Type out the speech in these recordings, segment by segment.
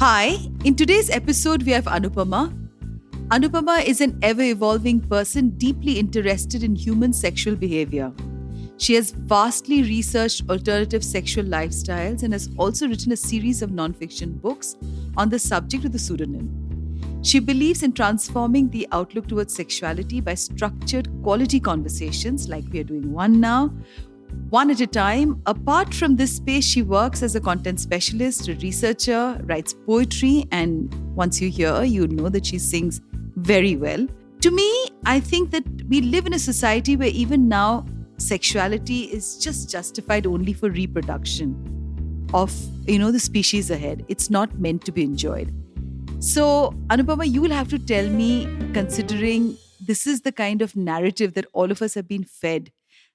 Hi, in today's episode, we have Anupama. Anupama is an ever evolving person deeply interested in human sexual behavior. She has vastly researched alternative sexual lifestyles and has also written a series of nonfiction books on the subject with a pseudonym. She believes in transforming the outlook towards sexuality by structured quality conversations, like we are doing one now, one at a time. Apart from this space, she works as a content specialist, a researcher, writes poetry, and once you hear, you know that she sings very well. To me, I think that we live in a society where even now, sexuality is just justified only for reproduction of, the species ahead. It's not meant to be enjoyed. So, Anupama, you will have to tell me, considering this is the kind of narrative that all of us have been fed,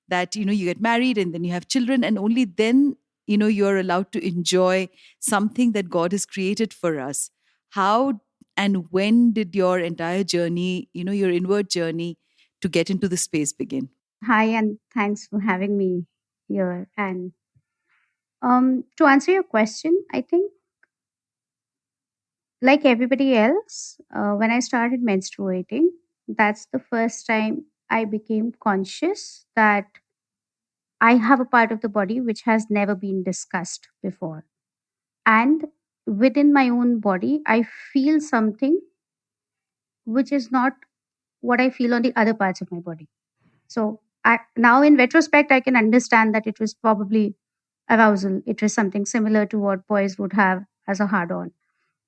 that, you get married and then you have children, and only then, you're allowed to enjoy something that God has created for us. How and when did your entire journey, your inward journey to get into the space begin? Hi, and thanks for having me here. And to answer your question, I think, like everybody else, when I started menstruating, that's the first time I became conscious that I have a part of the body which has never been discussed before. And within my own body, I feel something which is not what I feel on the other parts of my body. So now, in retrospect, I can understand that it was probably arousal. It was something similar to what boys would have as a hard on.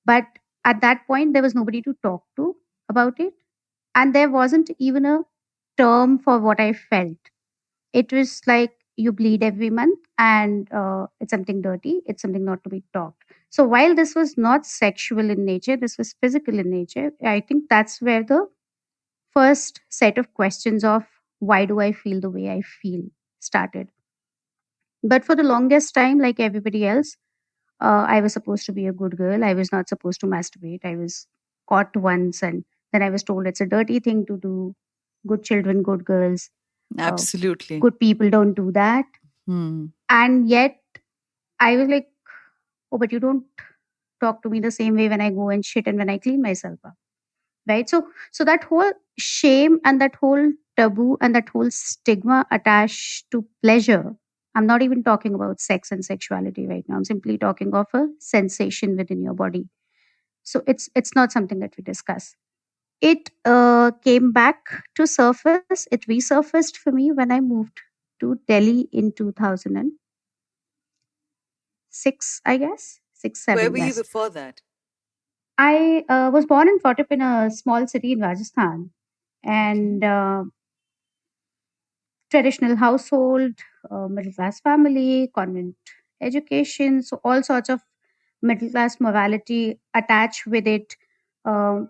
But at that point, there was nobody to talk to about it. And there wasn't even a term for what I felt. It was like you bleed every month and it's something dirty, it's something not to be talked. So while this was not sexual in nature, this was physical in nature, I think that's where the first set of questions of why do I feel the way I feel started. But for the longest time, like everybody else, I was supposed to be a good girl. I was not supposed to masturbate. I was caught once, and then I was told it's a dirty thing to do. Good children, good girls, uh, Absolutely. good people don't do that. Hmm. And yet, I was like, oh, but you don't talk to me the same way when I go and shit and when I clean myself up, right? So that whole shame and that whole taboo and that whole stigma attached to pleasure. I'm not even talking about sex and sexuality right now. I'm simply talking of a sensation within your body. So it's not something that we discuss. It came back to surface. It resurfaced for me when I moved to Delhi in 2006, I guess. Six, Where seven, were you yes. before that? I was born and brought up in a small city in Rajasthan. And traditional household, middle class family, convent education, so all sorts of middle class morality attached with it, um,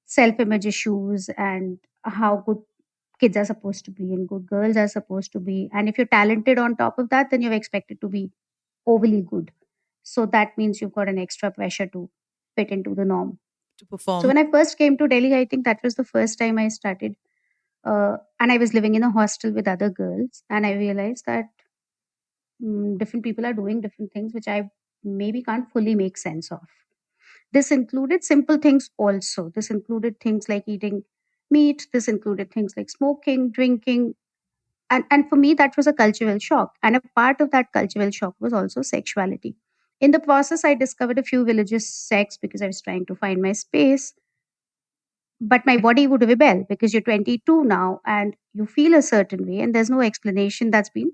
self image issues, and how good kids are supposed to be and good girls are supposed to be. And if you're talented on top of that, then you're expected to be overly good. So that means you've got an extra pressure to fit into the norm. To So perform. when I first came to Delhi, I think that was the first time I started and I was living in a hostel with other girls, and I realized that different people are doing different things, which I maybe can't fully make sense of. This included simple things also. This included things like eating meat. This included things like smoking, drinking. And for me, that was a cultural shock. And a part of that cultural shock was also sexuality. In the process, I discovered a few religious sects because I was trying to find my space, but my body would rebel because you're 22 now and you feel a certain way and there's no explanation that's been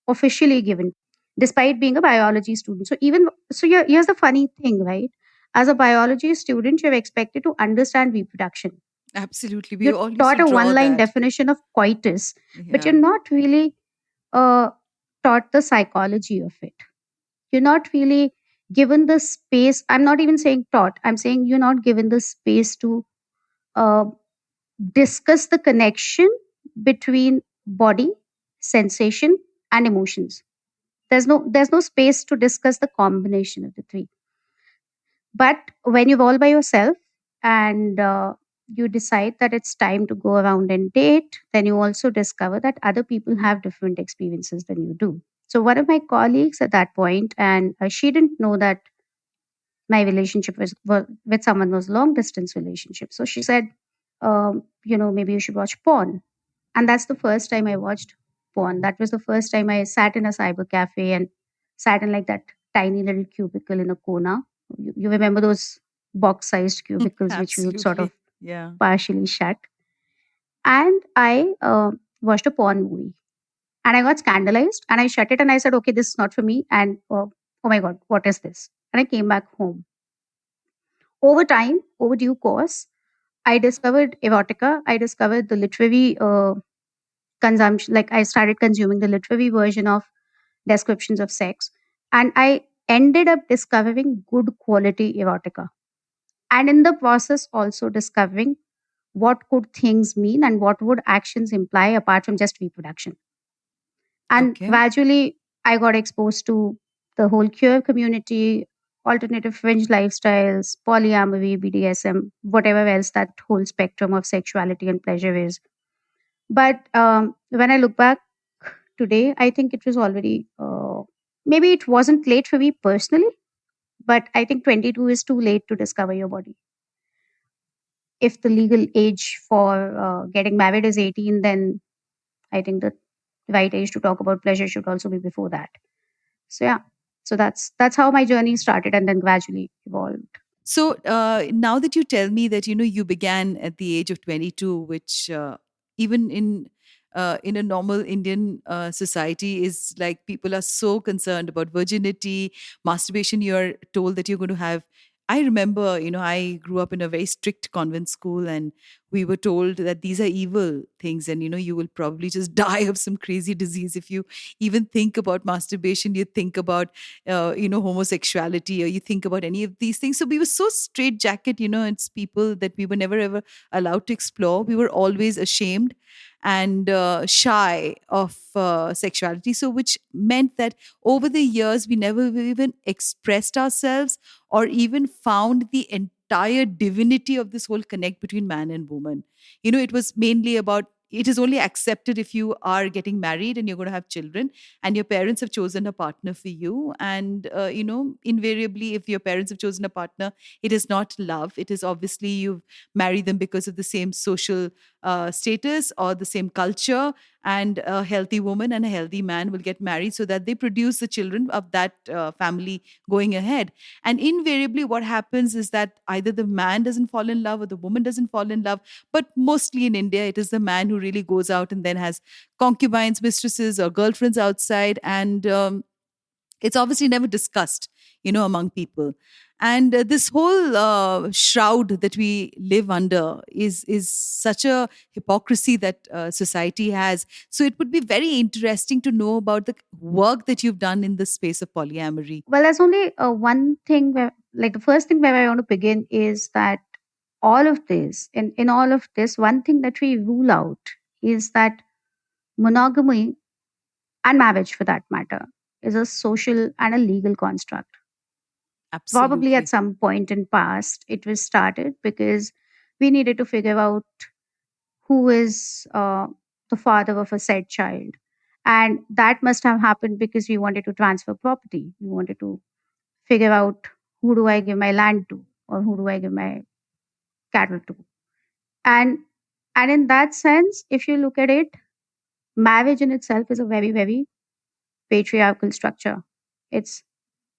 officially given despite being a biology student. So even so, here's the funny thing, right? As a biology student, you're expected to understand reproduction. Absolutely. We You're all used to taught a draw one line that. definition of coitus, but Yeah. you're not really uh, taught the psychology of it. You're not really given the space. I'm not even saying taught, I'm saying you're not given the space to uh, discuss the connection between body, sensation, and emotions. There's no space to discuss the combination of the three. But when you're all by yourself and you decide that it's time to go around and date, then you also discover that other people have different experiences than you do. So one of my colleagues at that point, and she didn't know that my relationship with someone was long distance relationship. So she said, maybe you should watch porn. And that's the first time I watched porn. That was the first time I sat in a cyber cafe and sat in like that tiny little cubicle in a corner. You remember those box sized cubicles which we would sort of Absolutely. Yeah. partially shut. And I watched a porn movie and I got scandalized and I shut it and I said, okay, this is not for me. And oh my God, what is this? And I came back home. Over time, over due course, I discovered erotica. I discovered the literary consumption. Like I started consuming the literary version of descriptions of sex. And I ended up discovering good quality erotica. And in the process, also discovering what could things mean and what would actions imply apart from just reproduction. And Okay. gradually, I got exposed to the whole queer community, alternative fringe lifestyles, polyamory, BDSM, whatever else that whole spectrum of sexuality and pleasure is. But when I look back today, I think it was already, maybe it wasn't late for me personally, but I think 22 is too late to discover your body. If the legal age for getting married is 18, then I think the right age to talk about pleasure should also be before that. So yeah, so that's how my journey started and then gradually evolved. So now that you tell me that you began at the age of 22, which even in a normal Indian society is like people are so concerned about virginity, masturbation. You're told that you're going to have. I remember, I grew up in a very strict convent school, and we were told that these are evil things, and you will probably just die of some crazy disease if you even think about masturbation. You think about homosexuality, or you think about any of these things. So we were so straitjacket, it's people that we were never ever allowed to explore. We were always ashamed and shy of sexuality. So, which meant that over the years, we never even expressed ourselves or even found the entire divinity of this whole connect between man and woman. It was mainly about it is only accepted if you are getting married and you're going to have children and your parents have chosen a partner for you. And invariably, if your parents have chosen a partner, it is not love. It is obviously you've married them because of the same social status or the same culture. And a healthy woman and a healthy man will get married so that they produce the children of that family going ahead. And invariably what happens is that either the man doesn't fall in love or the woman doesn't fall in love. But mostly in India, it is the man who really goes out and then has concubines, mistresses, or girlfriends outside. And it's obviously never discussed, among people. And this whole shroud that we live under is such a hypocrisy that society has. So it would be very interesting to know about the work that you've done in the space of polyamory. Well, there's only one thing where, like, the first thing where I want to begin is that all of this, in all of this, one thing that we rule out is that monogamy and marriage, for that matter, is a social and a legal construct. Probably at Absolutely. some point in past, it was started because we needed to figure out who is the father of a said child. And that must have happened because we wanted to transfer property. We wanted to figure out who do I give my land to or who do I give my cattle to. And and in that sense, if you look at it, marriage in itself is a very, very patriarchal structure. It's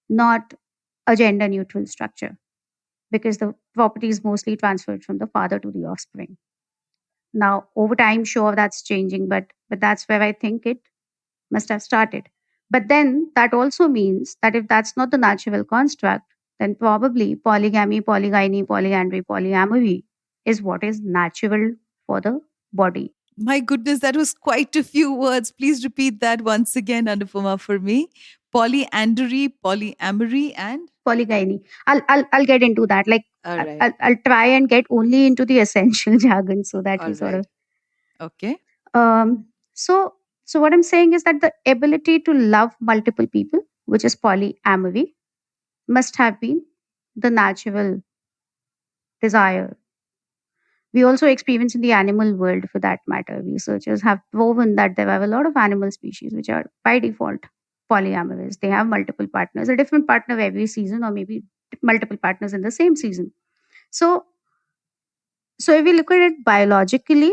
not a gender neutral structure because the property is mostly transferred from the father to the offspring. Now, over time, sure, that's changing, but that's where I think it must have started. But then that also means that if that's not the natural construct, then probably polygamy, polygyny, polyandry, polyamory is what is natural for the body. My goodness, that was quite a few words. Please repeat that once again, Anupama, for me. Polyandry, polyamory, and Polygyny. I'll get into that. Like all I'll, right, I'll I'll try and get only into the essential jargon so that we all sort right, of okay. um so so what I'm saying is that the ability to love multiple people, which is polyamory, must have been the natural desire. We also experience in the animal world, for that matter. Researchers have proven that there are a lot of animal species which are by default polyamorous. They have multiple partners, a different partner every season, or maybe multiple partners in the same season. So, so if we look at it biologically,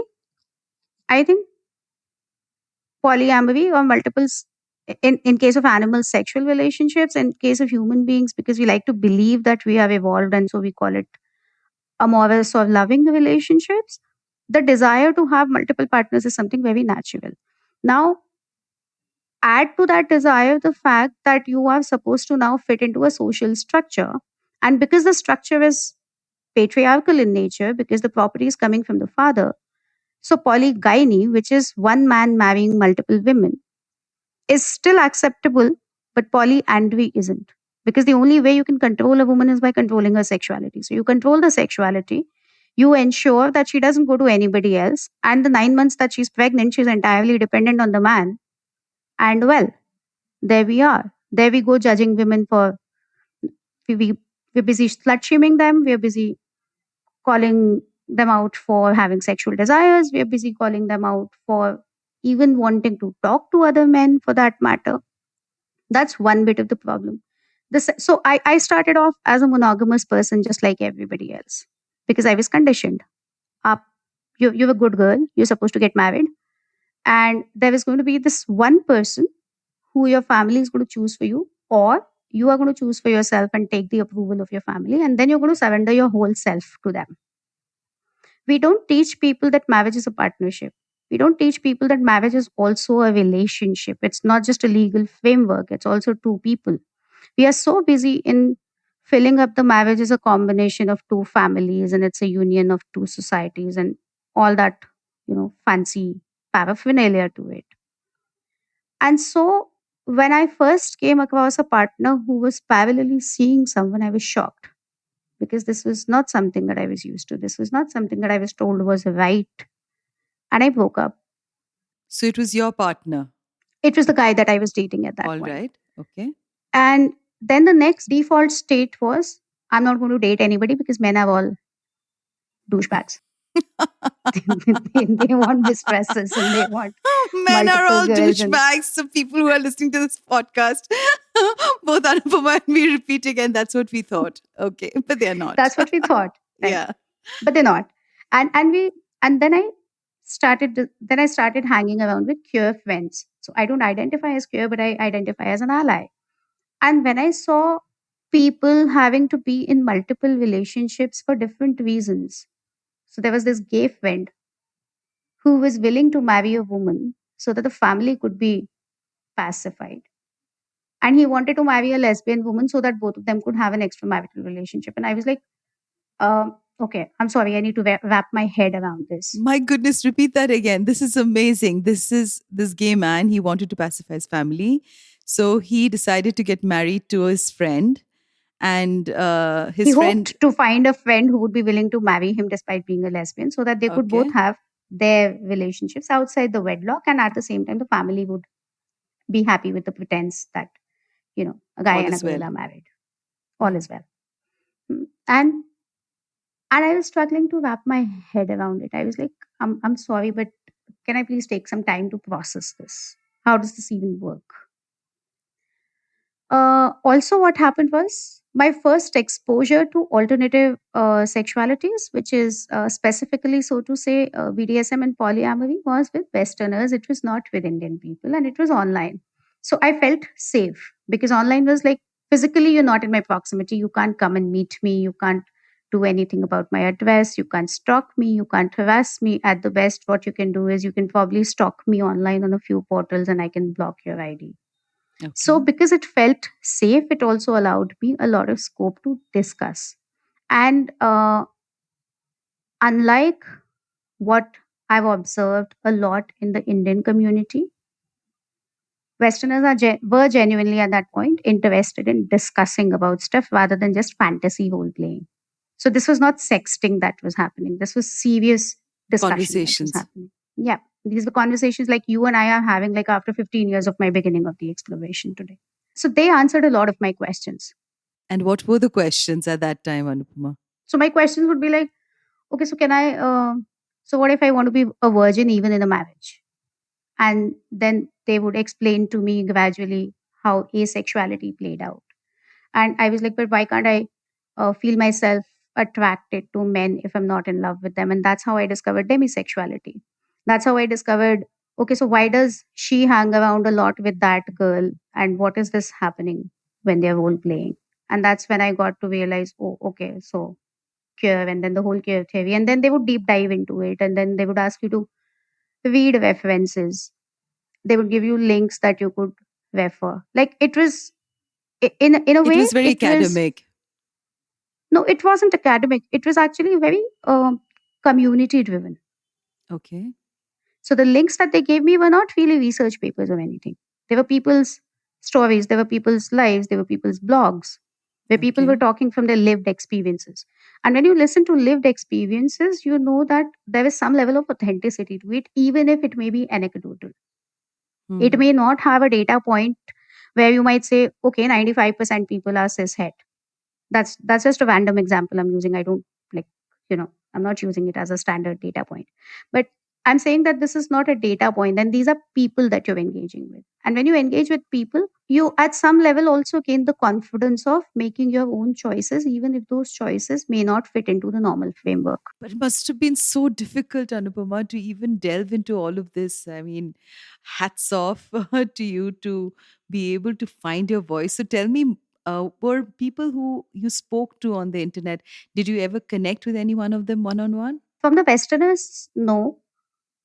I think polyamory or multiples in case of animal sexual relationships, in case of human beings, because we like to believe that we have evolved and so we call it amorous or loving relationships, the desire to have multiple partners is something very natural. Now, add to that desire the fact that you are supposed to now fit into a social structure. And because the structure is patriarchal in nature, because the property is coming from the father, so polygyny, which is one man marrying multiple women, is still acceptable, but polyandry isn't. Because the only way you can control a woman is by controlling her sexuality. So you control the sexuality, you ensure that she doesn't go to anybody else, and the 9 months that she's pregnant, she's entirely dependent on the man. And well, there we are. There we go judging women for we're busy slut shaming them, we're busy calling them out for having sexual desires, we're busy calling them out for even wanting to talk to other men for that matter. That's one bit of the problem. So I started off as a monogamous person just like everybody else because I was conditioned. Up, you're a good girl, you're supposed to get married, and there is going to be this one person who your family is going to choose for you, or you are going to choose for yourself and take the approval of your family, and then you're going to surrender your whole self to them. We don't teach people that marriage is a partnership. We don't teach people that marriage is also a relationship. It's not just a legal framework, it's also two people. We are so busy in filling up the marriage as a combination of two families and it's a union of two societies and all that, fancy paraphernalia to it. And so when I first came across a partner who was parallelly seeing someone, I was shocked because this was not something that I was used to. This was not something that I was told was right. And I broke up. So it was your partner. It was the guy that I was dating at that All point. right. Okay. And then the next default state was I'm not going to date anybody because men are all douchebags. they want mistresses and they want Men are multiple all girls and- douchebags. So people who are listening to this podcast, both Anupama and me repeat again, that's what we thought. Okay. But they're not. That's what we thought. Right? Yeah. But they're not. And then I started hanging around with queer friends. So I don't identify as queer, but I identify as an ally. And when I saw people having to be in multiple relationships for different reasons, so there was this gay friend who was willing to marry a woman so that the family could be pacified. And he wanted to marry a lesbian woman so that both of them could have an extramarital relationship. And I was like, okay, I'm sorry, I need to wrap my head around this. My goodness, repeat that again. This is amazing. This is this gay man. He wanted to pacify his family. So he decided to get married to his friend. And his friend hoped to find a friend who would be willing to marry him despite being a lesbian so that they could both have their relationships outside the wedlock, and at the same time the family would be happy with the pretense that a guy and a girl are married. All is well. And I was struggling to wrap my head around it. I was like, I'm sorry, but can I please take some time to process this? How does this even work? Also, what happened was my first exposure to alternative sexualities, which is specifically, so to say, BDSM and polyamory, was with Westerners. It was not with Indian people, and it was online. So I felt safe because online was like physically, you're not in my proximity. You can't come and meet me. You can't do anything about my address. You can't stalk me. You can't harass me. At the best, what you can do is you can probably stalk me online on a few portals and I can block your ID. Okay. So because it felt safe, it also allowed me a lot of scope to discuss. And unlike what I've observed a lot in the Indian community, Westerners were genuinely at that point interested in discussing about stuff rather than just fantasy role playing. So this was not sexting that was happening. This was serious conversations happening. Yeah. These were conversations like you and I are having like after 15 years of my beginning of the exploration today. So they answered a lot of my questions. And what were the questions at that time, Anupama? So my questions would be like, okay, so so what if I want to be a virgin even in a marriage? And then they would explain to me gradually how asexuality played out. And I was like, but why can't I feel myself attracted to men if I'm not in love with them. And that's how I discovered demisexuality. That's how I discovered, okay, so why does she hang around a lot with that girl? And what is this happening when they're role playing? And that's when I got to realize, oh, okay, so queer, and then the whole queer theory. And then they would deep dive into it. And then they would ask you to read references. They would give you links that you could refer. Like it was, in a It way, was very it was, academic. no, it wasn't academic. It was actually very community driven. Okay. So the links that they gave me were not really research papers or anything. They were people's stories, they were people's lives, they were people's blogs, where people were Okay. talking from their lived experiences. And when you listen to lived experiences, you know that there is some level of authenticity to it, even if it may be anecdotal. It Hmm. may not have a data point where you might say, okay, 95% people are cishet. That's just a random example I'm using. I don't like, I'm not using it as a standard data point. But I'm saying that this is not a data point, and these are people that you're engaging with. And when you engage with people, you at some level also gain the confidence of making your own choices, even if those choices may not fit into the normal framework. But it must have been so difficult, Anupama, to even delve into all of this. I mean, hats off to you to be able to find your voice. So tell me, were people who you spoke to on the internet, did you ever connect with any one of them one on one? From the Westerners, no.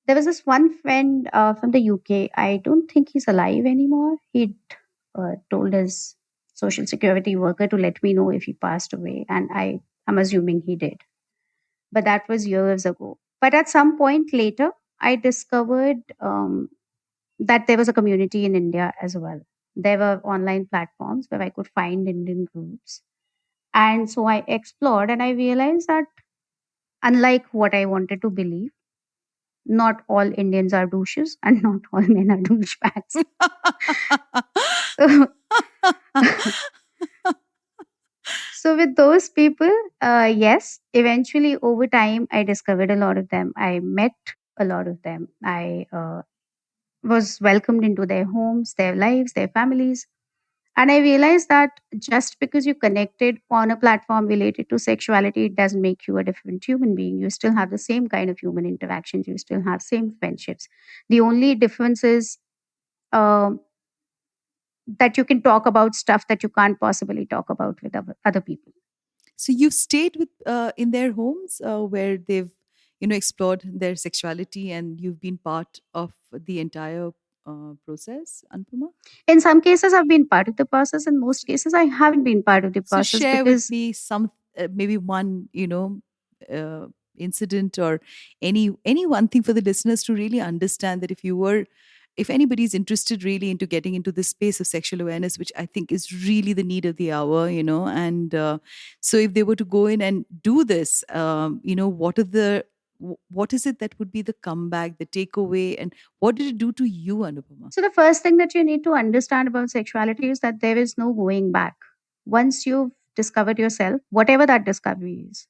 There was this one friend from the UK. I don't think he's alive anymore. He'd told his social security worker to let me know if he passed away, and I'm assuming he did. But that was years ago. But at some point later, I discovered that there was a community in India as well. There were online platforms where I could find Indian groups. And so I explored and I realized that, unlike what I wanted to believe, not all Indians are douches and not all men are douchebags. So, so with those people, yes, eventually over time, I discovered a lot of them. I met a lot of them. I was welcomed into their homes, their lives, their families. And I realized that just because you connected on a platform related to sexuality, it doesn't make you a different human being. You still have the same kind of human interactions. You still have same friendships. The only difference is um, that you can talk about stuff that you can't possibly talk about with other people. So you've stayed with in their homes where they've explored their sexuality, and you've been part of the entire process, Anupama. In some cases, I've been part of the process. In most So, cases, I haven't been part of the so process share with because me some maybe one uh, incident or any one thing for the listeners to really understand that if anybody's interested really into getting into this space of sexual awareness, which I think is really the need of the hour, and so if they were to go in and do this, what is it that would be the comeback, the takeaway, and what did it do to you, Anupama? so the first thing that you need to understand about sexuality is that there is no going back. Once you've discovered yourself, whatever that discovery is,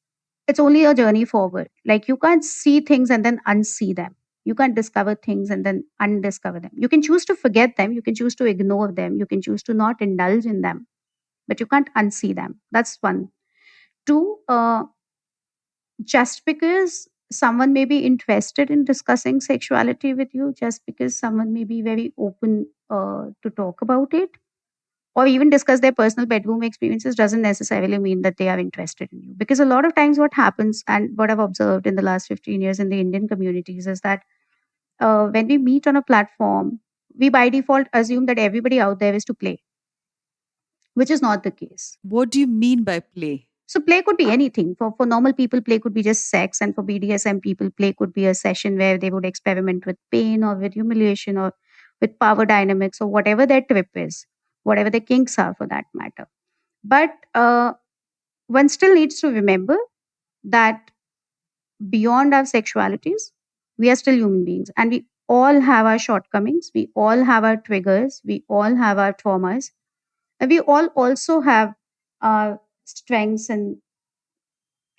it's only a journey forward. Like you can't see things and then unsee them. You can't discover things and then undiscover them. You can choose to forget them. You can choose to ignore them. You can choose to not indulge in them, but you can't unsee them. That's one. Two, just because someone may be interested in discussing sexuality with you, just because someone may be very open to talk about it or even discuss their personal bedroom experiences, doesn't necessarily mean that they are interested in you. Because a lot of times, what happens and what I've observed in the last 15 years in the Indian communities is that when we meet on a platform, we by default assume that everybody out there is to play, which is not the case. What do you mean by play? So play could be anything. For normal people, play could be just sex, and for BDSM people, play could be a session where they would experiment with pain or with humiliation or with power dynamics or whatever their trip is, whatever their kinks are for that matter. But one still needs to remember that beyond our sexualities, we are still human beings, and we all have our shortcomings. We all have our triggers. We all have our traumas, and we all also have our strengths and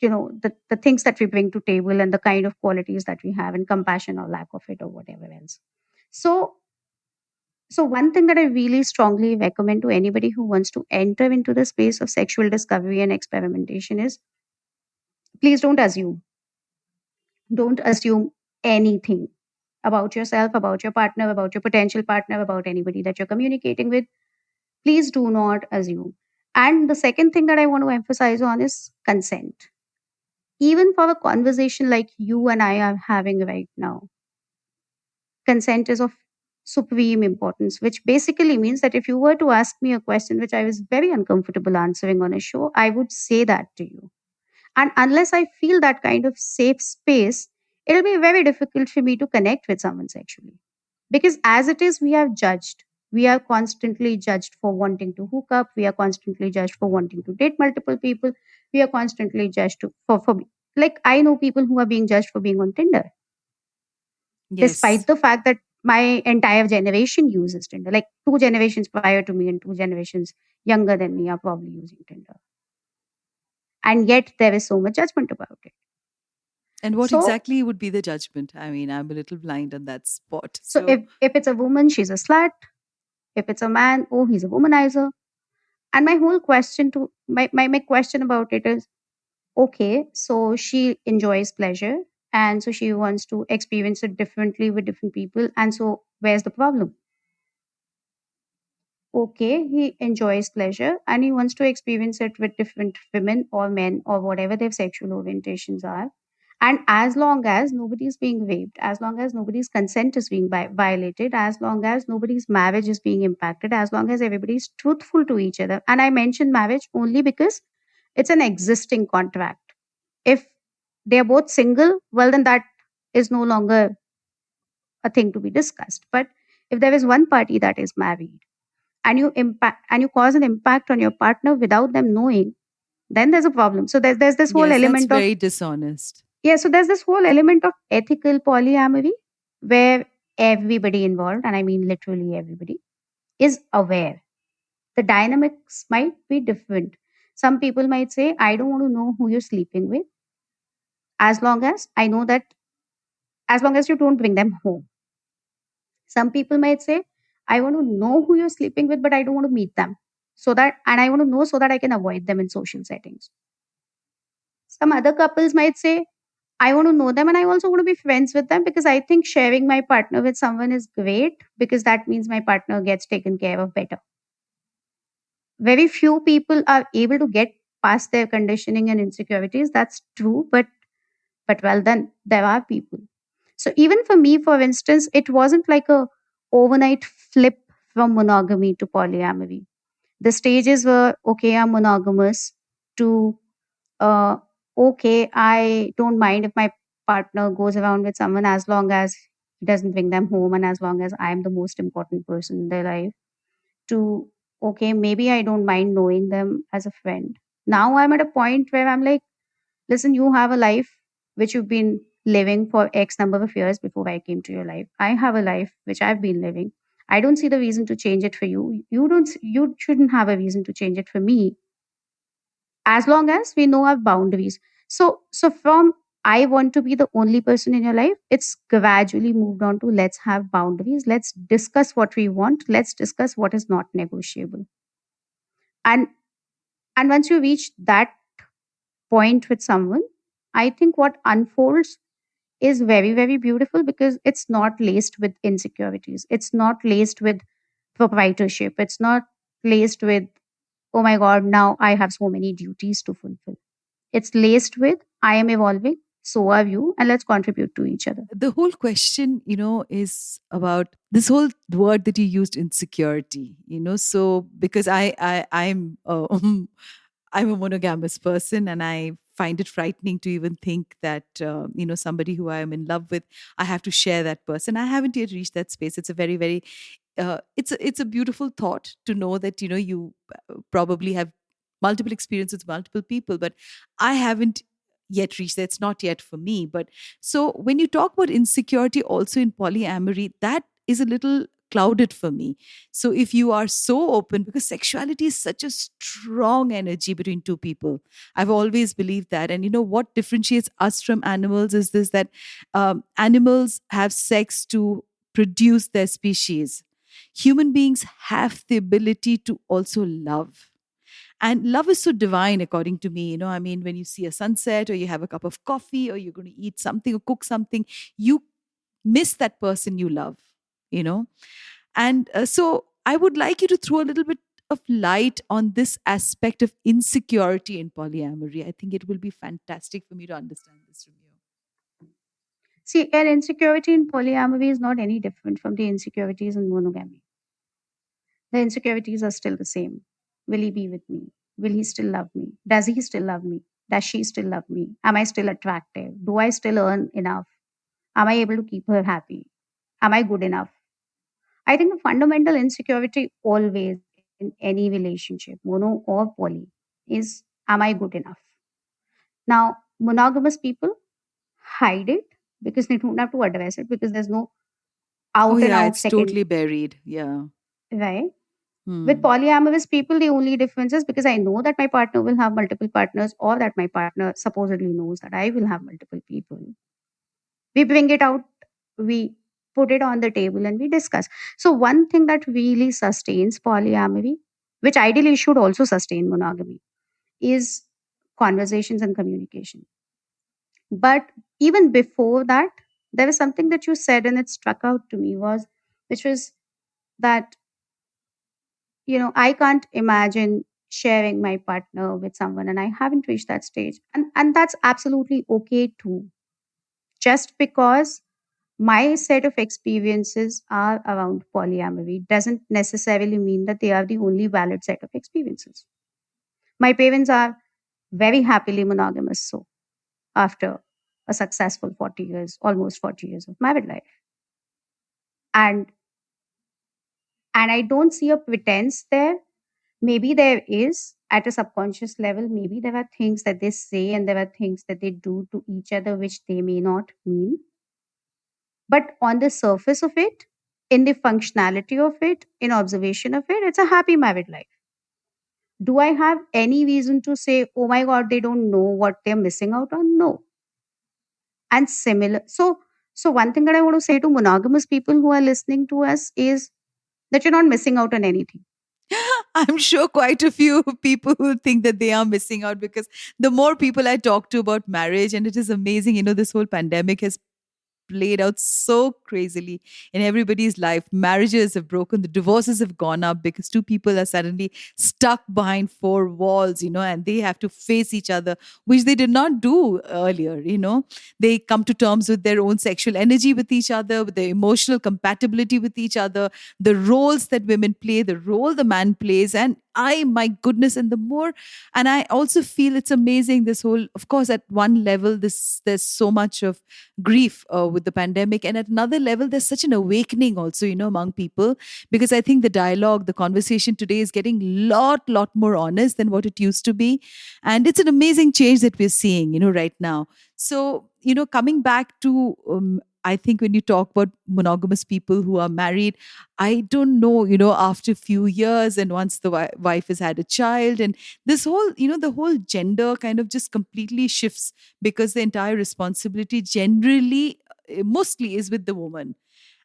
the things that we bring to table and the kind of qualities that we have and compassion or lack of it or whatever else. So So one thing that I really strongly recommend to anybody who wants to enter into the space of sexual discovery and experimentation is, please don't assume anything about yourself, about your partner, about your potential partner, about anybody that you're communicating with. Please do not assume. And the second thing that I want to emphasize on is consent. Even for a conversation like you and I are having right now, consent is of supreme importance, which basically means that if you were to ask me a question which I was very uncomfortable answering on a show, I would say that to you. And unless I feel that kind of safe space, it'll be very difficult for me to connect with someone sexually. Because as it is, we are judged. We are constantly judged for wanting to hook up. We are constantly judged for wanting to date multiple people. We are constantly judged for like, I know people who are being judged for being on Tinder, Yes. despite the fact that my entire generation uses Tinder. Like 2 generations prior to me and 2 generations younger than me are probably using Tinder. And yet there is so much judgment about it. And what So exactly would be the judgment? I mean, I'm a little blind on that spot. so So, if it's a woman, she's a slut. If it's a man, oh, he's a womanizer. And my whole question to my question about it is, okay, so she enjoys pleasure and so she wants to experience it differently with different people. And so where's the problem? Okay, he enjoys pleasure and he wants to experience it with different women or men or whatever their sexual orientations are. And as long as nobody's being raped, as long as nobody's consent is being violated, as long as nobody's marriage is being impacted, as long as everybody's truthful to each other. And I mention marriage only because it's an existing contract. If they're both single, well, then that is no longer a thing to be discussed. But if there is one party that is married, and you cause an impact on your partner without them knowing, then there's a problem. So there's this whole yes, that's element of, very dishonest. yeah, so there's this whole element of ethical polyamory where everybody involved, and I mean literally everybody, is aware. The dynamics might be different. Some people might say, I don't want to know who you're sleeping with, as long as I know that, as long as you don't bring them home. Some people might say, I want to know who you're sleeping with, but I don't want to meet them. So that, and I want to know so that I can avoid them in social settings. Some other couples might say, I want to know them and I also want to be friends with them because I think sharing my partner with someone is great because that means my partner gets taken care of better. Very few people are able to get past their conditioning and insecurities. That's true, but well, then there are people. So even for me, for instance, it wasn't like a overnight flip from monogamy to polyamory. The stages were, okay, I'm monogamous, to uh, okay, I don't mind if my partner goes around with someone as long as he doesn't bring them home and as long as I'm the most important person in their life, to okay, maybe I don't mind knowing them as a friend. Now I'm at a point where I'm like, listen, you have a life which you've been living for X number of years before I came to your life. I have a life which I've been living. I don't see the reason to change it for you. You shouldn't have a reason to change it for me, as long as we know our boundaries. So from I want to be the only person in your life, it's gradually moved on to let's have boundaries, let's discuss what we want, let's discuss what is not negotiable. And and once you reach that point with someone, I think what unfolds is very, very beautiful because it's not laced with insecurities, it's not laced with proprietorship, it's not laced with, oh my god, now I have so many duties to fulfill. It's laced with, I am evolving, so are you, and let's contribute to each other. The whole question, is about this whole word that you used, insecurity. So because I'm I'm a monogamous person, and I find it frightening to even think that somebody who I am in love with, I have to share that person. I haven't yet reached that space. It's a very, very it's a beautiful thought to know that you probably have multiple experiences with multiple people, but I haven't yet reached that. It's not yet for me. But so when you talk about insecurity also in polyamory, that is a little clouded for me. So if you are so open, because sexuality is such a strong energy between two people, I've always believed that. And what differentiates us from animals is this, that animals have sex to produce their species. human beings have the ability to also love. And love is so divine, according to me. I mean, when you see a sunset, or you have a cup of coffee, or you're going to eat something or cook something, you miss that person you love, you know. And so I would like you to throw a little bit of light on this aspect of insecurity in polyamory. I think it will be fantastic for me to understand this from you. See, an insecurity in polyamory is not any different from the insecurities in monogamy. The insecurities are still the same. Will he be with me? Will he still love me? Does he still love me? Does she still love me? Am I still attractive? Do I still earn enough? Am I able to keep her happy? Am I good enough? I think the fundamental insecurity always in any relationship, mono or poly, is am I good enough? Now, monogamous people hide it because they don't have to address it because there's no Oh, out and yeah, out it's second, totally buried. Yeah. right? With Hmm. polyamorous people, the only difference is because I know that my partner will have multiple partners or that my partner supposedly knows that I will have multiple people. We bring it out, we put it on the table and we discuss. So, one thing that really sustains polyamory, which ideally should also sustain monogamy, is conversations and communication. But even before that, there was something that you said and it struck out to me was, which was that, I can't imagine sharing my partner with someone and I haven't reached that stage. And that's absolutely okay too. Just because my set of experiences are around polyamory doesn't necessarily mean that they are the only valid set of experiences. My parents are very happily monogamous, so after a successful 40 years, almost 40 years of married life. And and I don't see a pretense there. Maybe there is at a subconscious level, maybe there are things that they say and there are things that they do to each other which they may not mean. But on the surface of it, in the functionality of it, in observation of it, it's a happy married life. Do I have any reason to say, oh my God, they don't know what they're missing out on? No. And similar. So one thing that I want to say to monogamous people who are listening to us is that you're not missing out on anything. I'm sure quite a few people will think that they are missing out, because the more people I talk to about marriage, and it is amazing, this whole pandemic has played out so crazily in everybody's life. Marriages have broken, the divorces have gone up because two people are suddenly stuck behind four walls, and they have to face each other, which they did not do earlier. They come to terms with their own sexual energy with each other, with their emotional compatibility with each other, the roles that women play, the role the man plays. And my goodness, and the more, and I also feel it's amazing, this whole, of course, at one level, there's so much of grief with the pandemic, and at another level there's such an awakening also, among people, because I think the dialogue, the conversation today is getting lot more honest than what it used to be. And it's an amazing change that we're seeing, right now. So, coming back to, I think when you talk about monogamous people who are married, I don't know, after a few years, and once the wife has had a child, and this whole, the whole gender kind of just completely shifts, because the entire responsibility generally, mostly, is with the woman,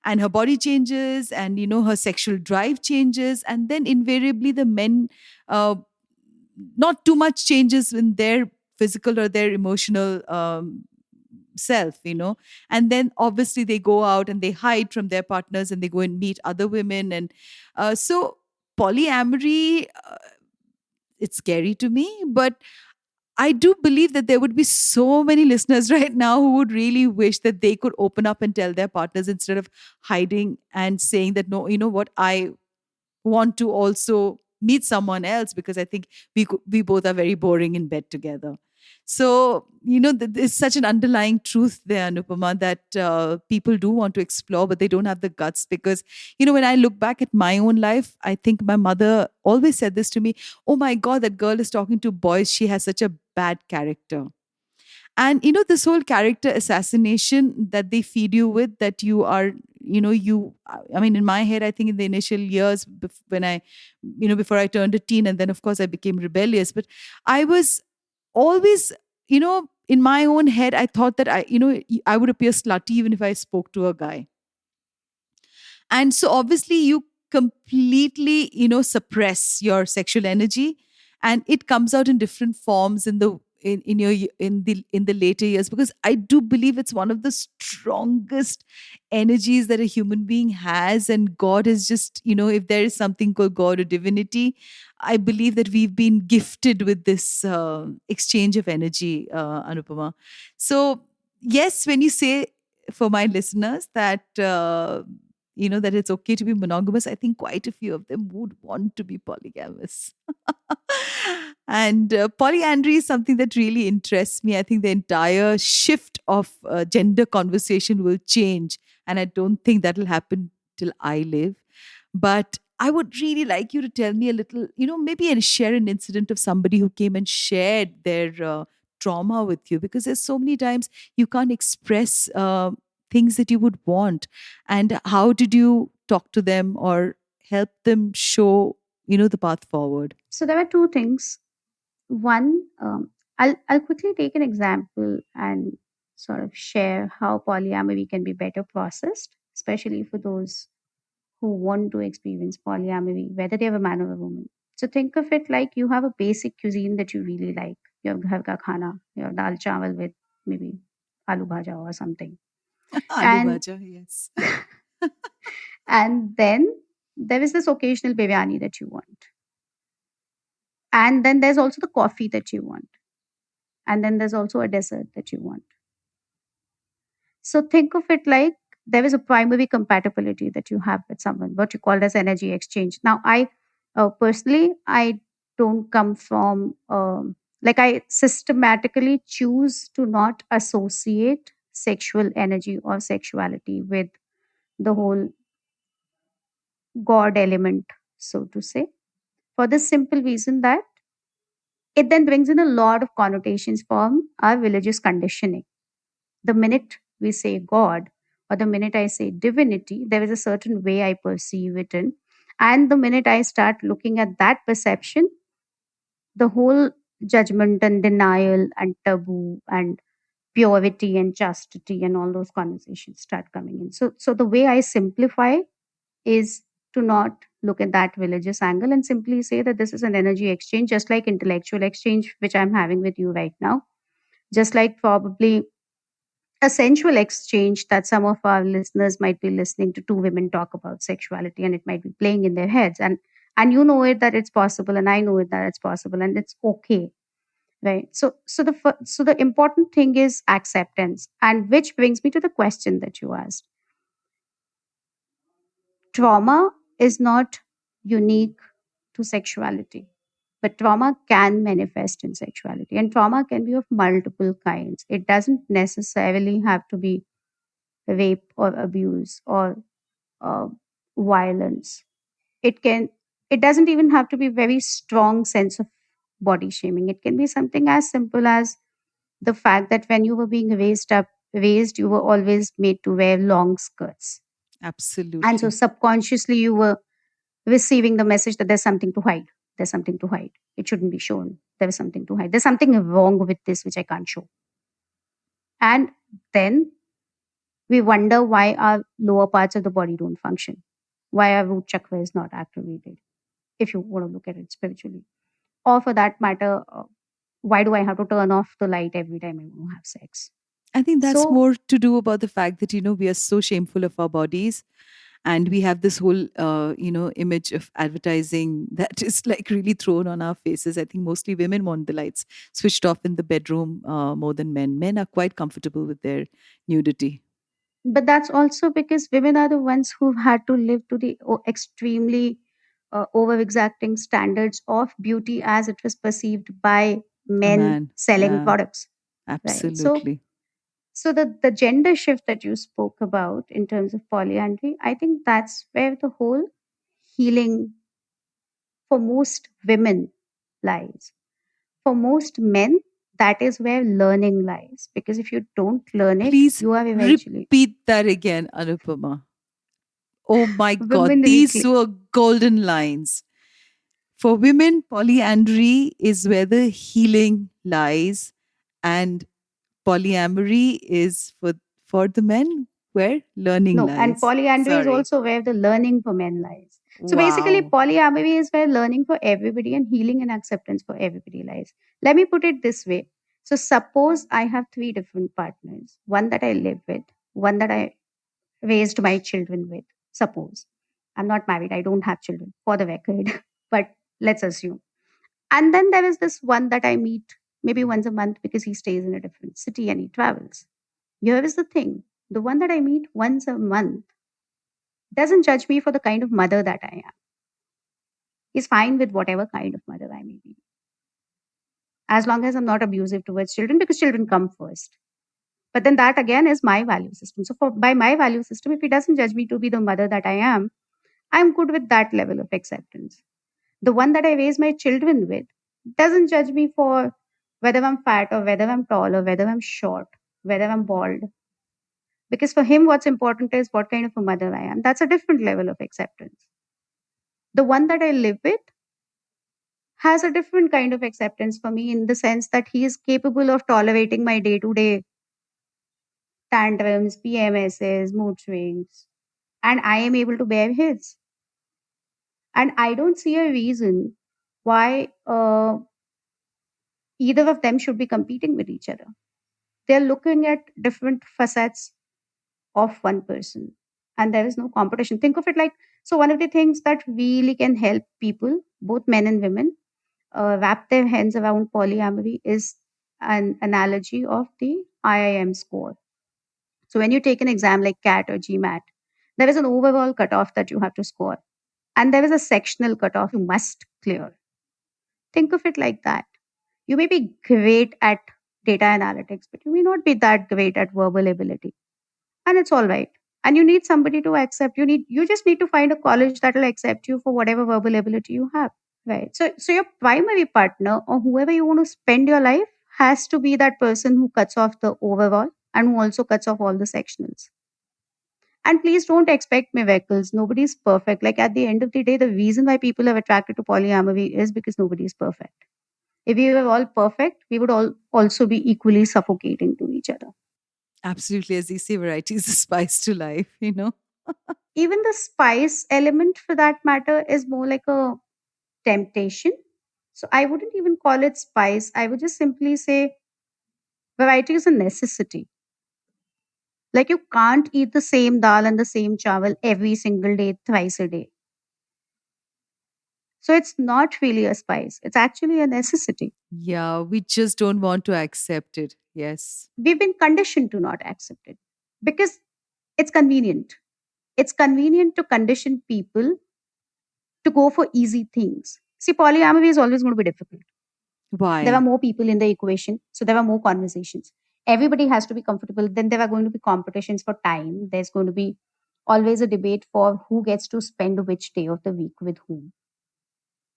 and her body changes, and her sexual drive changes, and then invariably the men, uh, not too much changes in their physical or their emotional self, and then obviously they go out and they hide from their partners and they go and meet other women. And so polyamory, it's scary to me, but I do believe that there would be so many listeners right now who would really wish that they could open up and tell their partners, instead of hiding and saying that, no, what, I want to also meet someone else, because I think we both are very boring in bed together. So, there's such an underlying truth there, Anupama, that people do want to explore, but they don't have the guts. Because, when I look back at my own life, I think my mother always said this to me: oh my God, that girl is talking to boys. She has such a bad character. And this whole character assassination that they feed you with, that you are, I mean, in my head, I think in the initial years, when I, before I turned a teen, and then of course I became rebellious, but I was always, in my own head, I thought that I would appear slutty even if I spoke to a guy. And so obviously you completely, suppress your sexual energy, and it comes out in different forms in the later years, because I do believe it's one of the strongest energies that a human being has. And God is just, if there is something called God or divinity, I believe that we've been gifted with this exchange of energy, Anupama. So yes, when you say, for my listeners, that that it's okay to be monogamous, I think quite a few of them would want to be polygamous. And polyandry is something that really interests me. I think the entire shift of gender conversation will change, and I don't think that will happen till I live. But I would really like you to tell me a little, maybe and share an incident of somebody who came and shared their trauma with you, because there's so many times you can't express things that you would want. And how did you talk to them or help them show, the path forward? So there were two things. One, I'll quickly take an example and sort of share how polyamory can be better processed, especially for those who want to experience polyamory, whether they have a man or a woman. So think of it like you have a basic cuisine that you really like. Your ghar ka khana, your dal chawal with maybe aloo bhaja or something. Aloo And bhaja, yes. and then there is this occasional biryani that you want. And then there's also the coffee that you want. And then there's also a dessert that you want. So think of it like there is a primary compatibility that you have with someone, what you call as energy exchange. Now, I personally, I don't come from, like, I systematically choose to not associate sexual energy or sexuality with the whole God element, so to say, for the simple reason that it then brings in a lot of connotations from our religious conditioning. The minute we say God or the minute I say divinity, there is a certain way I perceive it in. And the minute I start looking at that perception, the whole judgment and denial and taboo and purity and chastity and all those conversations start coming in. So the way I simplify is to not look at that religious angle and simply say that this is an energy exchange, just like intellectual exchange, which I'm having with you right now, just like probably a sensual exchange that some of our listeners might be listening to two women talk about sexuality, and it might be playing in their heads, and you know it that it's possible, and I know it that it's possible, and it's okay, right? So the important thing is acceptance, and which brings me to the question that you asked. Trauma is not unique to sexuality, but trauma can manifest in sexuality, and trauma can be of multiple kinds. It doesn't necessarily have to be rape or abuse or uh, violence. It can. It doesn't even have to be very strong sense of body shaming. It can be something as simple as the fact that when you were being raised, you were always made to wear long skirts, and so Absolutely. subconsciously you were receiving the message that there's something to hide. There's something to hide. It shouldn't be shown. There is something to hide. There's something wrong with this which I can't show. And then we wonder why our lower parts of the body don't function, why our root chakra is not activated, if you want to look at it spiritually. Or for that matter, why do I have to turn off the light every time I want to have sex? I think that's So, more to do about the fact that, we are so shameful of our bodies, and we have this whole image of advertising that is like really thrown on our faces. I think mostly women want the lights switched off in the bedroom more than men are quite comfortable with their nudity. but that's also because women are the ones who've had to live to the extremely over exacting standards of beauty as it was perceived by A men man, selling yeah, products, right? absolutely. So the gender shift that you spoke about in terms of polyandry, I think that's where the whole healing for most women lies. For most men, that is where learning lies. Because if you don't learn it, Please you are eventually repeat that again, Anupama. Oh my God, women these reclaim. were golden lines. For women, polyandry is where the healing lies, and polyamory is for the men. Where learning No, and lies. polyandry is Sorry. also where the learning for men lies. So basically, Wow. polyamory is where learning for everybody and healing and acceptance for everybody lies. Let me put it this way. So suppose I have three different partners, one that I live with, one that I raised my children with. Suppose I'm not married, I don't have children for the record, but let's assume. And then there is this one that I meet maybe once a month because he stays in a different city and he travels. Here is the thing, the one that I meet once a month doesn't judge me for the kind of mother that I am. He's fine with whatever kind of mother I may be, as long as I'm not abusive towards children because children come first. But then that again is my value system. So for by my value system, if he doesn't judge me to be the mother that I am, I'm good with that level of acceptance. The one that I raise my children with doesn't judge me for whether I'm fat or whether I'm tall or whether I'm short, whether I'm bald. Because for him, what's important is what kind of a mother I am. That's a different level of acceptance. The one that I live with has a different kind of acceptance for me in the sense that he is capable of tolerating my day to day tantrums, PMSs, mood swings, and I am able to bear his. And I don't see a reason why either of them should be competing with each other. They're looking at different facets of one person, and there is no competition. Think of it like so, one of the things that really can help people, both men and women, wrap their hands around polyamory is an analogy of the IIM score. So when you take an exam like CAT or GMAT, there is an overall cutoff that you have to score, and there is a sectional cutoff you must clear. Think of it like that. You may be great at data analytics, but you may not be that great at verbal ability, and it's all right. And you need somebody to accept. You just need to find a college that will accept you for whatever verbal ability you have. Right. So your primary partner or whoever you want to spend your life has to be that person who cuts off the overall and who also cuts off all the sectionals. And please don't expect miracles. Nobody's perfect. Like at the end of the day, the reason why people are attracted to polyamory is because nobody is perfect. If we were all perfect, we would all also be equally suffocating to each other. Absolutely. As you say, variety is the spice to life, you know? Even the spice element for that matter is more like a temptation. So I wouldn't even call it spice. I would just simply say variety is a necessity. Like you can't eat the same dal and the same chawal every single day, thrice a day. So it's not really a spice. It's actually a necessity. Yeah, we just don't want to accept it. Yes. We've been conditioned to not accept it because it's convenient. It's convenient to condition people to go for easy things. See, polyamory is always going to be difficult. There are Why? more people in the equation, so there are more conversations. Everybody has to be comfortable. Then there are going to be competitions for time. There's going to be always a debate for who gets to spend which day of the week with whom.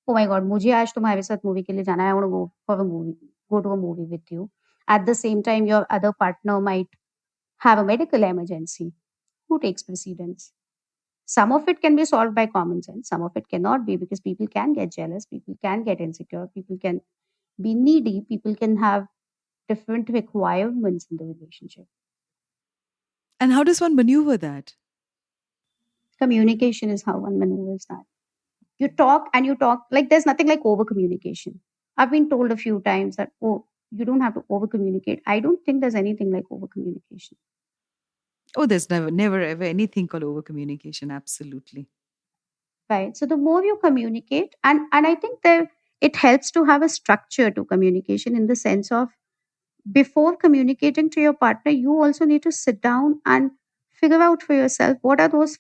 Oh my god, मुझे आज तुम्हारे साथ movie के लिए जाना है. I want to go for a movie. Go to a movie with you. At the same time, your other partner might have a medical emergency. Who takes precedence? Some of it can be solved by common sense. Some of it cannot be because people can get jealous. People can get insecure. People can be needy. People can have different requirements in the relationship. And how does one maneuver that? Communication is how one maneuvers that. You talk and you talk like there's nothing like over communication. I've been told a few times that, oh, you don't have to over communicate. I don't think there's anything like over communication. Oh, there's never ever anything called over communication. Absolutely. Right. So the more you communicate, and I think that it helps to have a structure to communication in the sense of before communicating to your partner, you also need to sit down and figure out for yourself what are those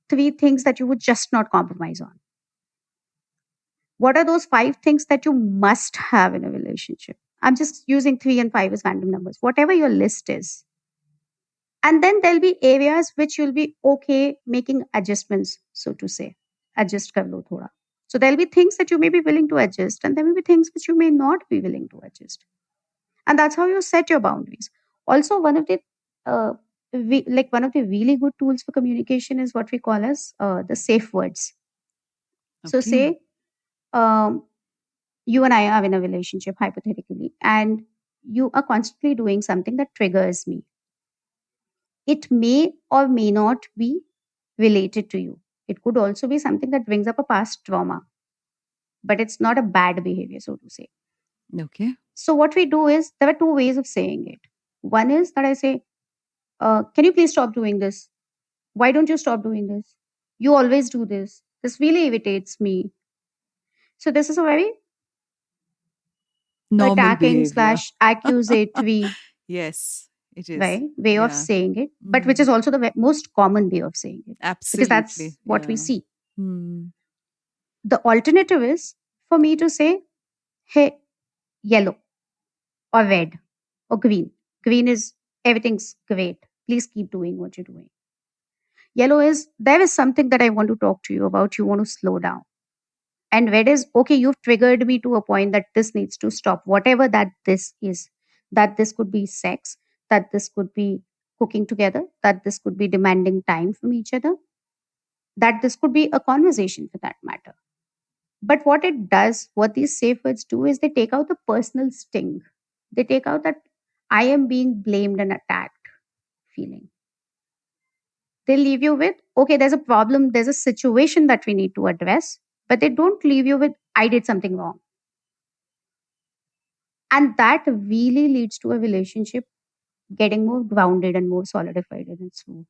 three things that you would just not compromise on. What are those five things that you must have in a relationship? I'm just using three and five as random numbers, whatever your list is. And then there'll be areas which you'll be okay making adjustments, so to say. Adjust kar lo thoda. So there'll be things that you may be willing to adjust, and there may be things which you may not be willing to adjust. And that's how you set your boundaries. Also, uh, one of the really good tools for communication is what we call as the safe words. So Okay. say um, you and I are in a relationship hypothetically, and you are constantly doing something that triggers me. It may or may not be related to you. It could also be something that brings up a past trauma, but it's not a bad behavior, so to say. Okay. So, what we do is there are two ways of saying it. One is that I say, can you please stop doing this? Why don't you stop doing this? You always do this. This really irritates me. So, this is a very Normal attacking behavior. slash accusatory Yes, it is. way of Yeah. saying it, but which Mm, is also the most common way of saying it because absolutely. that's what we Yeah. see. Hmm. The alternative is for me to say, hey, yellow or red or green. Green is everything's great. Please keep doing what you're doing. Yellow is there is something that I want to talk to you about. You want to slow down. And red is okay, you've triggered me to a point that this needs to stop, whatever that this is. That this could be sex, that this could be cooking together, that this could be demanding time from each other, that this could be a conversation for that matter. But what it does, what these safe words do is they take out the personal sting. They take out that I am being blamed and attacked feeling. They leave you with, okay, there's a problem, there's a situation that we need to address, but they don't leave you with, I did something wrong. And that really leads to a relationship getting more grounded and more solidified in its root.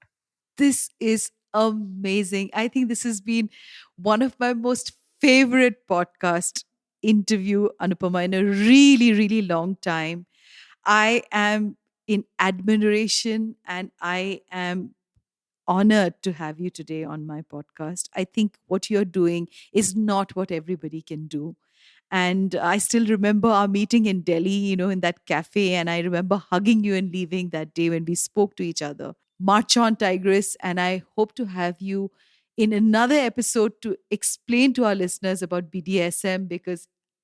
This is amazing. I think this has been one of my most favorite podcast interview, Anupama, in a really, really long time. I am in admiration and I am honored to have you today on my podcast. I think what you're doing is not what everybody can do. And I still remember our meeting in Delhi, in that cafe. And I remember hugging you and leaving that day when we spoke to each other. March on, Tigress. And I hope to have you in another episode to explain to our listeners about BDSM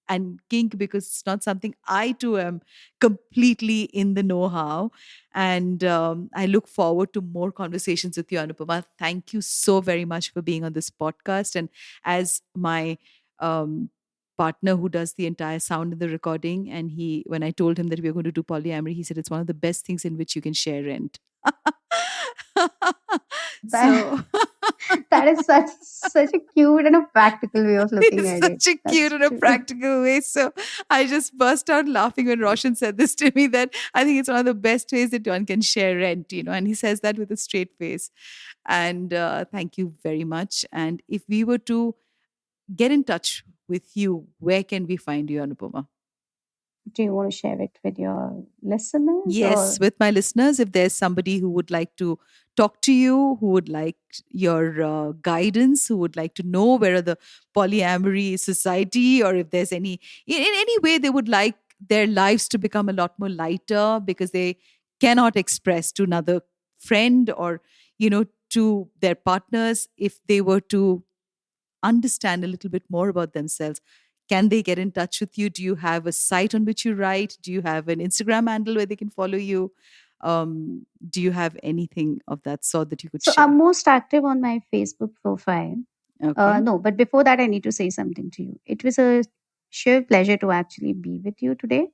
and kink, because it's not something I too am completely in the know how. And I look forward to more conversations with you, Anupama. Thank you so very much for being on this podcast. And as my um, partner who does the entire sound in the recording, and when I told him that we were going to do polyamory, he said it's one of the best things in which you can share rent. That, So that is such a cute and a practical way of looking it's at it. such a cute That's and a true. practical way. So I just burst out laughing when Roshan said this to me, that I think it's one of the best ways that one can share rent, and he says that with a straight face. And thank you very much. And if we were to get in touch with you, where can we find you, Anupama? Do you want to share it with your listeners Yes, or with my listeners, if there's somebody who would like to talk to you, who would like your guidance, who would like to know where are the polyamory society, or if there's in any way they would like their lives to become a lot more lighter because they cannot express to another friend or, to their partners, if they were to understand a little bit more about themselves, can they get in touch with you? Do you have a site on which you write? Do you have an Instagram handle where they can follow you? Do you have anything of that sort that you could so I'm share? most active on my Facebook profile. Okay. No, but before that, I need to say something to you. It was a sheer pleasure to actually be with you today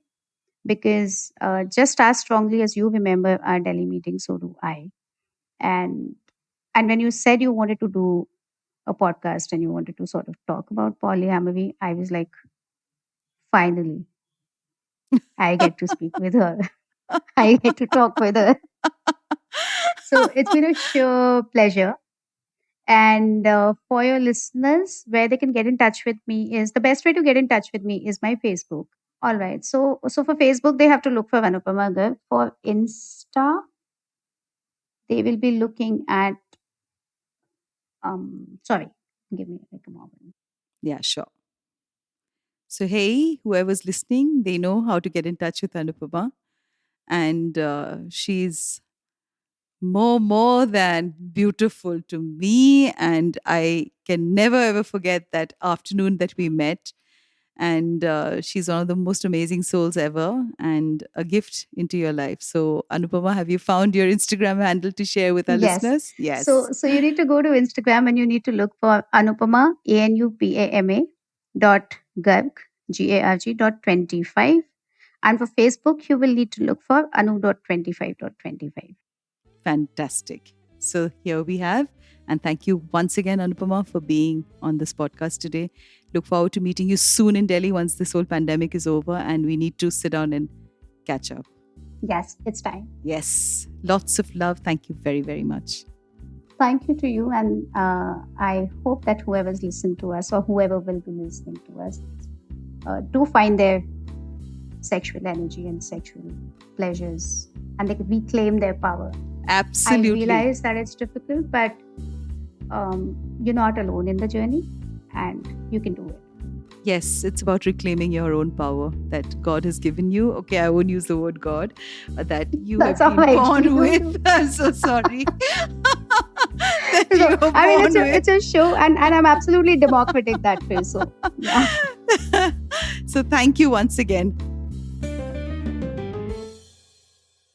because just as strongly as you remember our Delhi meeting, so do I. And and when you said you wanted to do a podcast and you wanted to sort of talk about polyamory, I was like, finally, I get to speak with her. I get to talk with her. So it's been a sheer pleasure. And for your listeners, where they can get in touch with me is the best way to get in touch with me is my Facebook. All right. So for Facebook, they have to look for Anupama Garg. For Insta, they will be looking at sorry, give me like a moment. Yeah, sure. So, hey, whoever's listening, they know how to get in touch with Anupama. And she's more than beautiful to me. And I can never ever forget that afternoon that we met. And she's one of the most amazing souls ever and a gift into your life. So, Anupama, have you found your Instagram handle to share with our Yes. listeners? So Yes. so you need to go to Instagram and you need to look for Anupama Anupama dot Garg Garg dot 25. And for Facebook, you will need to look for anu.25.25. fantastic. So here we have. And thank you once again, Anupama, for being on this podcast today. Look forward to meeting you soon in Delhi once this whole pandemic is over and we need to sit down and catch up. Yes, it's time. Yes. Lots of love. Thank you very, very much. Thank you to you. And I hope that whoever's listened to us or whoever will be listening to us do find their sexual energy and sexual pleasures and they can reclaim their power. Absolutely. I realize that it's difficult, but you're not alone in the journey and you can do it. Yes, it's about reclaiming your own power that God has given you. Okay, I won't use the word God, that you That's have been all right. born with. I'm so sorry. That you were born it's a show and I'm absolutely democratic that way. So, yeah. So thank you once again.